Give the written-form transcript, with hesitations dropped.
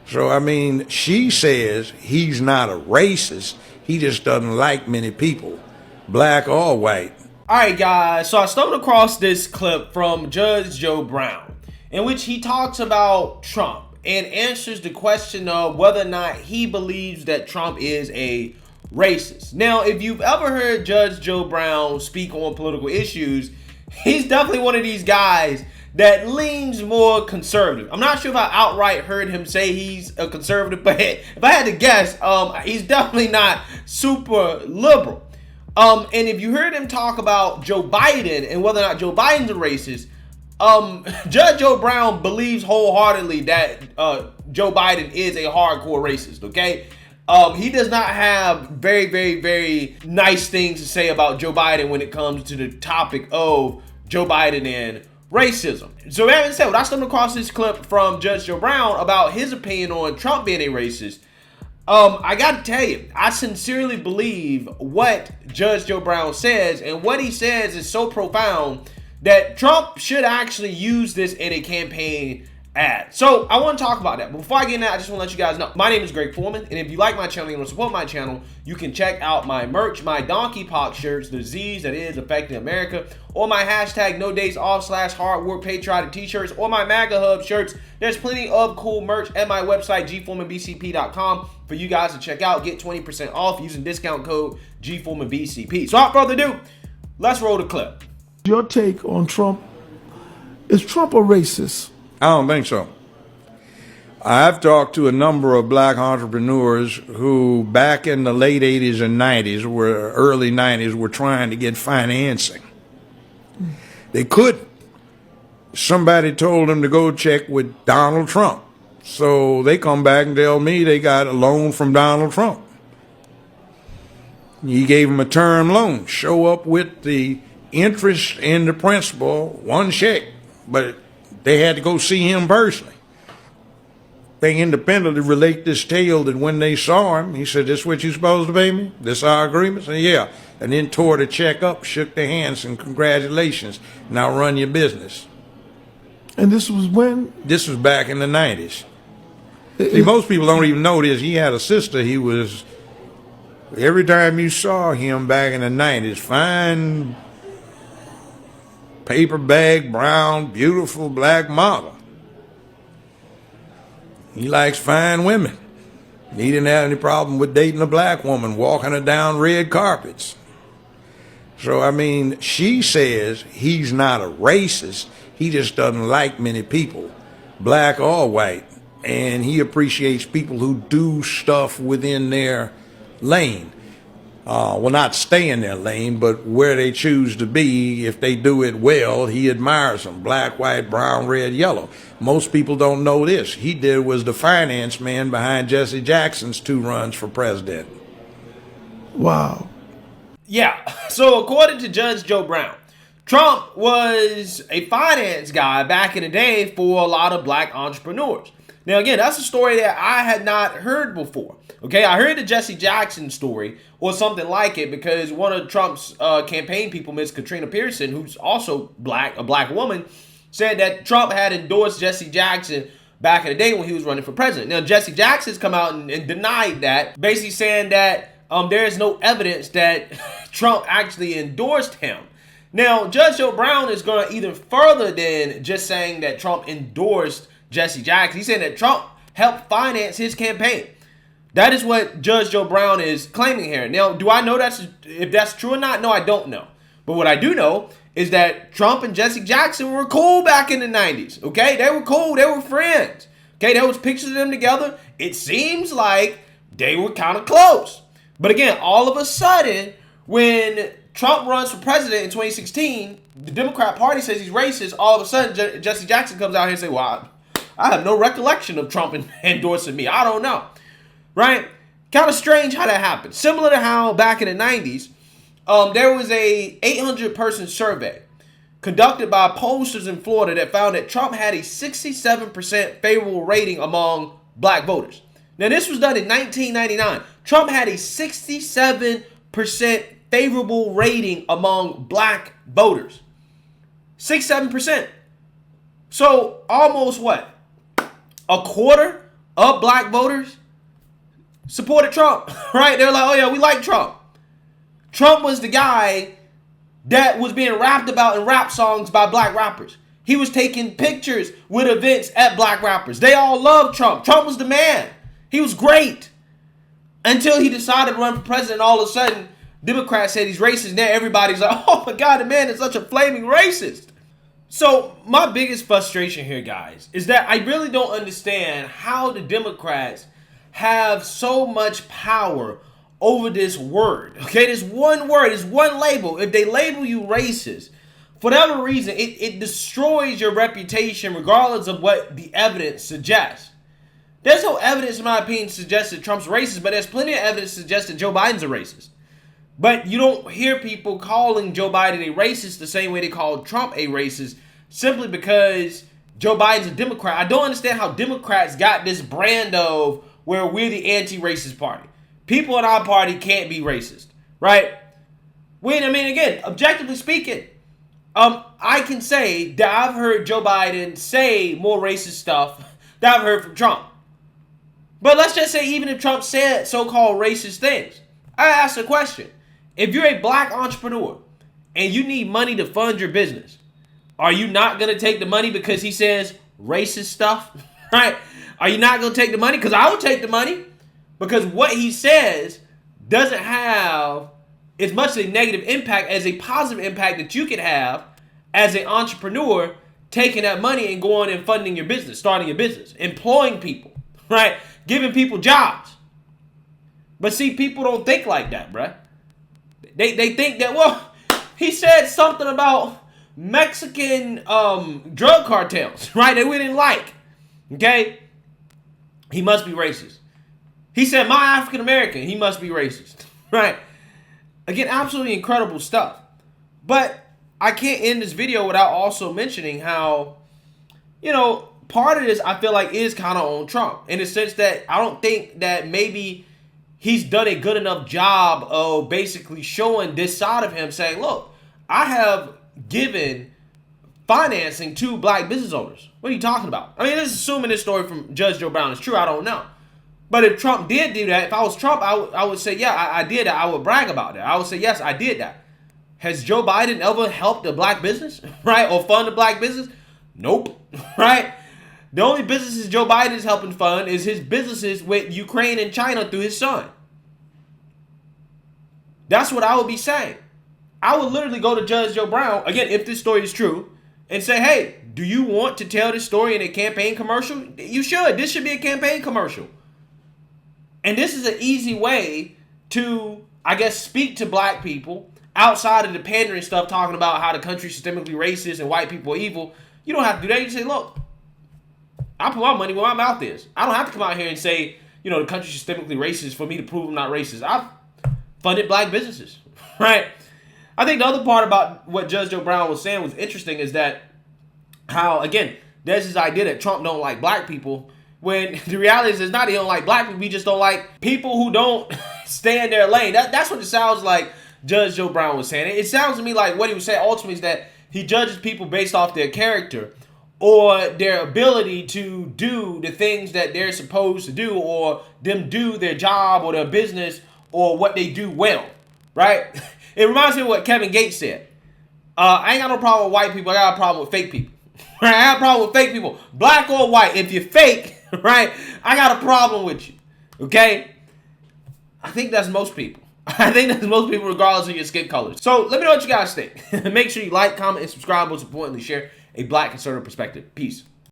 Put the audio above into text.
So, I mean, she says he's not a racist. He just doesn't like many people, black or white. All right, guys. So I stumbled across this clip from Judge Joe Brown, in which he talks about Trump and answers the question of whether or not he believes that Trump is a racist. Now, if you've ever heard Judge Joe Brown speak on political issues, he's definitely one of these guys that leans more conservative. I'm not sure if I outright heard him say he's a conservative, but if I had to guess, he's definitely not super liberal. And if you heard him talk about Joe Biden and whether or not Joe Biden's a racist, Judge Joe Brown believes wholeheartedly that Joe Biden is a hardcore racist, okay? He does not have very, very, very nice things to say about Joe Biden when it comes to the topic of Joe Biden and racism. So that being said, when I stumbled across this clip from Judge Joe Brown about his opinion on Trump being a racist, I got to tell you, I sincerely believe what Judge Joe Brown says, and what he says is so profound that Trump should actually use this in a campaign ad. So I want to talk about that. But before I get into that, I just want to let you guys know, my name is Greg Foreman, and if you like my channel, you want to support my channel, you can check out my merch, my donkey pox shirts, the Z's that is affecting America, or my hashtag no days off / hard work patriotic t-shirts, or my MAGA hub shirts. There's plenty of cool merch at my website, gforemanbcp.com, for you guys to check out. Get 20% off using discount code gforemanbcp. So without further ado, let's roll the clip. Your take on Trump? Is Trump a racist? I don't think so. I've talked to a number of black entrepreneurs who back in the late 80s and 90s, early 90s, were trying to get financing. They couldn't. Somebody told them to go check with Donald Trump. So they come back and tell me they got a loan from Donald Trump. He gave them a term loan. Show up with the interest and the principal, one check. But they had to go see him personally. They independently relate this tale that when they saw him, he said, "This what you supposed to pay me? This our agreement?" I said, "Yeah." And then tore the check up, shook their hands, and congratulations. Now run your business. And this was when? This was back in the 90s. See, most people don't even know this. He had a sister. He was, every time you saw him back in the 90s, fine paper bag, brown, beautiful black model. He likes fine women. He didn't have any problem with dating a black woman, walking her down red carpets. So, I mean, she says he's not a racist. He just doesn't like many people, black or white. And he appreciates people who do stuff within their lane. Well, not stay in their lane, but where they choose to be. If they do it well, he admires them. Black, white, brown, red, yellow. Most people don't know this. He was the finance man behind Jesse Jackson's 2 runs for president. Wow. Yeah, so according to Judge Joe Brown, Trump was a finance guy back in the day for a lot of black entrepreneurs. Now, again, that's a story that I had not heard before. Okay, I heard the Jesse Jackson story or something like it because one of Trump's campaign people, Ms. Katrina Pearson, who's also black, a black woman, said that Trump had endorsed Jesse Jackson back in the day when he was running for president. Now, Jesse Jackson's come out and denied that, basically saying that there is no evidence that Trump actually endorsed him. Now, Judge Joe Brown is going even further than just saying that Trump endorsed Jesse Jackson. He's saying that Trump helped finance his campaign. That is what Judge Joe Brown is claiming here. Now, do I know if that's true or not? No, I don't know. But what I do know is that Trump and Jesse Jackson were cool back in the 90s. Okay, they were cool. They were friends. Okay, there was pictures of them together. It seems like they were kind of close. But again, all of a sudden, when Trump runs for president in 2016, the Democrat Party says he's racist. All of a sudden, Jesse Jackson comes out here and says, "Well, I have no recollection of Trump endorsing me. I don't know." Right? Kind of strange how that happened. Similar to how back in the 90s, there was a 800-person survey conducted by pollsters in Florida that found that Trump had a 67% favorable rating among black voters. Now, this was done in 1999. Trump had a 67% favorable rating among black voters. 67%. So almost what? A quarter of black voters supported Trump, right? They're like, oh yeah, we like Trump. Trump was the guy that was being rapped about in rap songs by black rappers. He was taking pictures with events at black rappers. They all loved Trump. Trump was the man. He was great. Until he decided to run for president, all of a sudden, Democrats said he's racist. Now everybody's like, oh my God, the man is such a flaming racist. So my biggest frustration here, guys, is that I really don't understand how the Democrats have so much power over this word. Okay, this one word, this one label. If they label you racist, for whatever reason, it destroys your reputation regardless of what the evidence suggests. There's no evidence, in my opinion, to suggest that Trump's racist, but there's plenty of evidence to suggest that Joe Biden's a racist. But you don't hear people calling Joe Biden a racist the same way they called Trump a racist, simply because Joe Biden's a Democrat. I don't understand how Democrats got this brand of where we're the anti-racist party. People in our party can't be racist, right? Again, objectively speaking, I can say that I've heard Joe Biden say more racist stuff than I've heard from Trump. But let's just say even if Trump said so-called racist things, I ask a question. If you're a black entrepreneur and you need money to fund your business, are you not going to take the money because he says racist stuff? Right? Are you not going to take the money? Because I would take the money. Because what he says doesn't have as much a negative impact as a positive impact that you can have as an entrepreneur taking that money and going and funding your business, starting your business, employing people, right? Giving people jobs. But see, people don't think like that, bruh. They think that, well, he said something about Mexican drug cartels, right, that we didn't like. Okay? He must be racist. He said, my African American, he must be racist. Right? Again, absolutely incredible stuff. But I can't end this video without also mentioning how, part of this I feel like is kind of on Trump. In the sense that I don't think that maybe he's done a good enough job of basically showing this side of him, saying, look, I have given financing to black business owners. What are you talking about? This is assuming this story from Judge Joe Brown is true. I don't know. But if Trump did do that, if I was Trump, I would say, yeah, I did that. I would brag about that. I would say, yes, I did that. Has Joe Biden ever helped a black business, right? Or fund a black business? Nope, right? The only businesses Joe Biden is helping fund is his businesses with Ukraine and China through his son. That's what I would be saying. I would literally go to Judge Joe Brown, again, if this story is true, and say, hey, do you want to tell this story in a campaign commercial? You should. This should be a campaign commercial. And this is an easy way to, I guess, speak to black people outside of the pandering stuff, talking about how the country's systemically racist and white people are evil. You don't have to do that. You say, look, I put my money where my mouth is. I don't have to come out here and say, the country's systemically racist for me to prove I'm not racist. I've funded black businesses, right? I think the other part about what Judge Joe Brown was saying was interesting is that how, again, there's this idea that Trump don't like black people, when the reality is it's not he don't like black people, he just don't like people who don't stay in their lane. That's what it sounds like Judge Joe Brown was saying. It sounds to me like what he was saying ultimately is that he judges people based off their character or their ability to do the things that they're supposed to do, or them do their job or their business or what they do well, right? It reminds me of what Kevin Gates said. I ain't got no problem with white people. I got a problem with fake people. Right? I got a problem with fake people. Black or white. If you're fake, right, I got a problem with you. Okay? I think that's most people. I think that's most people regardless of your skin color. So let me know what you guys think. Make sure you like, comment, and subscribe. Most importantly, share a black conservative perspective. Peace.